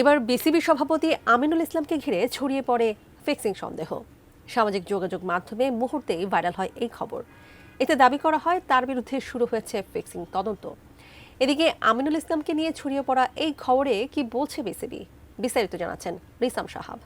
এবার বিসিবি সভাপতি আমিনুল ইসলামকে ঘিরে ছড়িয়ে পড়ে ফিক্সিং সন্দেহ। সামাজিক যোগাযোগ মাধ্যমে মুহূর্তেই ভাইরাল হয় এই খবর। এতে দাবি করা হয় তার বিরুদ্ধে শুরু হয়েছে ফিক্সিং তদন্ত। এদিকে আমিনুল ইসলামকে নিয়ে ছড়িয়ে পড়া এই খবরে কি বলছে বিসিবি, বিস্তারিত জানাচ্ছেন রিসাম সাহাব।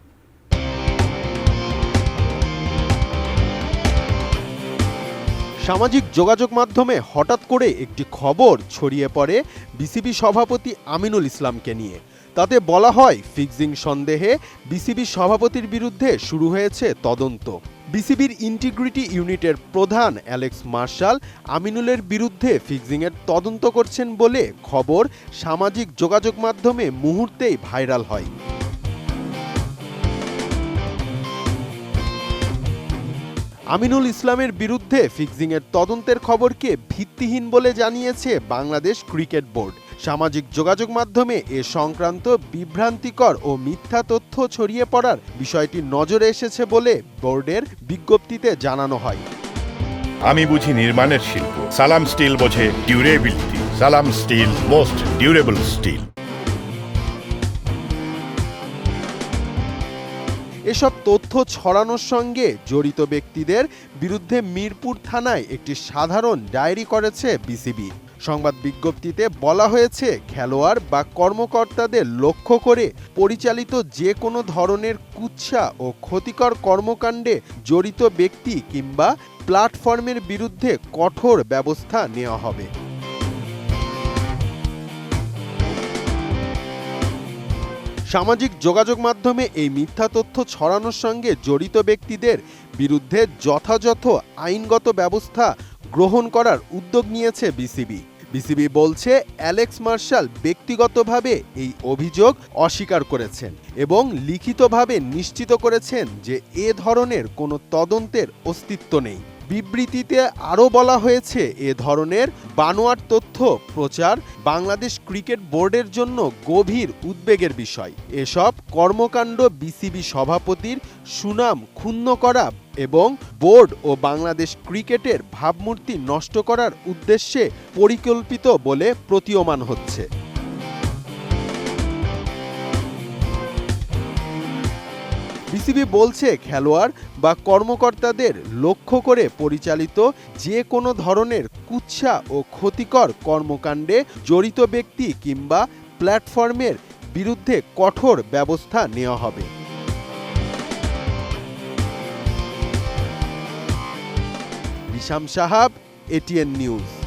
সামাজিক যোগাযোগ মাধ্যমে হঠাৎ করে একটি খবর ছড়িয়ে পড়ে বিসিবি সভাপতি আমিনুল ইসলামকে নিয়ে। তাতে বলা হয় ফিক্সিং সন্দেহে বিসিবি সভাপতির বিরুদ্ধে শুরু হয়েছে তদন্ত। বিসিবির ইন্টিগ্রিটি ইউনিটের প্রধান অ্যালেক্স মার্শাল আমিনুলের বিরুদ্ধে ফিক্সিংয়ের তদন্ত করছেন বলে খবর সামাজিক যোগাযোগ মাধ্যমে মুহূর্তেই ভাইরাল হয়। আমিনুল ইসলামের বিরুদ্ধে ফিক্সিংয়ের তদন্তের খবরকে ভিত্তিহীন বলে জানিয়েছে বাংলাদেশ ক্রিকেট বোর্ড। সামাজিক যোগাযোগ মাধ্যমে এ সংক্রান্ত বিভ্রান্তিকর ও মিথ্যা তথ্য ছড়িয়ে পড়ার বিষয়টি নজরে এসেছে বলে বোর্ডের বিজ্ঞপ্তিতে জানানো হয়। আমি বুঝি নির্মাণের শিল্প, সালাম স্টিল বোঝে ডিউরেবিলিটি। সালাম স্টিল, মোস্ট ডিউরেবল স্টিল। এসব তথ্য ছড়ানোর সঙ্গে জড়িত ব্যক্তিদের বিরুদ্ধে মিরপুর থানায় একটি সাধারণ ডায়েরি করেছে বিসিবি। সংবাদ বিজ্ঞপ্তিতে বলা হয়েছে, খেলোয়াড় বা কর্মকর্তাদের লক্ষ্য করে পরিচালিত যে কোনো ধরনের কুৎসা ও ক্ষতিকর কর্মকাণ্ডে জড়িত ব্যক্তি কিংবা প্ল্যাটফর্মের বিরুদ্ধে কঠোর ব্যবস্থা নেওয়া হবে। সামাজিক যোগাযোগ মাধ্যমে এই মিথ্যা তথ্য ছড়ানোর সঙ্গে জড়িত ব্যক্তিদের বিরুদ্ধে যথাযথ আইনগত ব্যবস্থা গ্রহণ করার উদ্যোগ নিয়েছে বিসিবি। বিসিবি বলছে, অ্যালেক্স মার্শাল ব্যক্তিগতভাবে এই অভিযোগ অস্বীকার করেছেন এবং লিখিতভাবে নিশ্চিত করেছেন যে এ ধরনের কোনো তদন্তের অস্তিত্ব নেই। বিবৃতিতে আরও বলা হয়েছে, এ ধরনের বানোয়াট তথ্য প্রচার বাংলাদেশ ক্রিকেট বোর্ডের জন্য গভীর উদ্বেগের বিষয়। এসব কর্মকাণ্ড বিসিবি সভাপতির সুনাম ক্ষুণ্ণ করা এবং বোর্ড ও বাংলাদেশ ক্রিকেটের ভাবমূর্তি নষ্ট করার উদ্দেশ্যে পরিকল্পিত বলে প্রতীয়মান হচ্ছে। বিসিবি বলছে, খেলোয়াড় বা কর্মকর্তাদের লক্ষ্য করে পরিচালিত যে কোনো ধরনের কুৎসা ও ক্ষতিকর কর্মকাণ্ডে জড়িত ব্যক্তি কিংবা প্ল্যাটফর্মের বিরুদ্ধে কঠোর ব্যবস্থা নেওয়া হবে। রিসাম সাহাব, এটিএন নিউজ।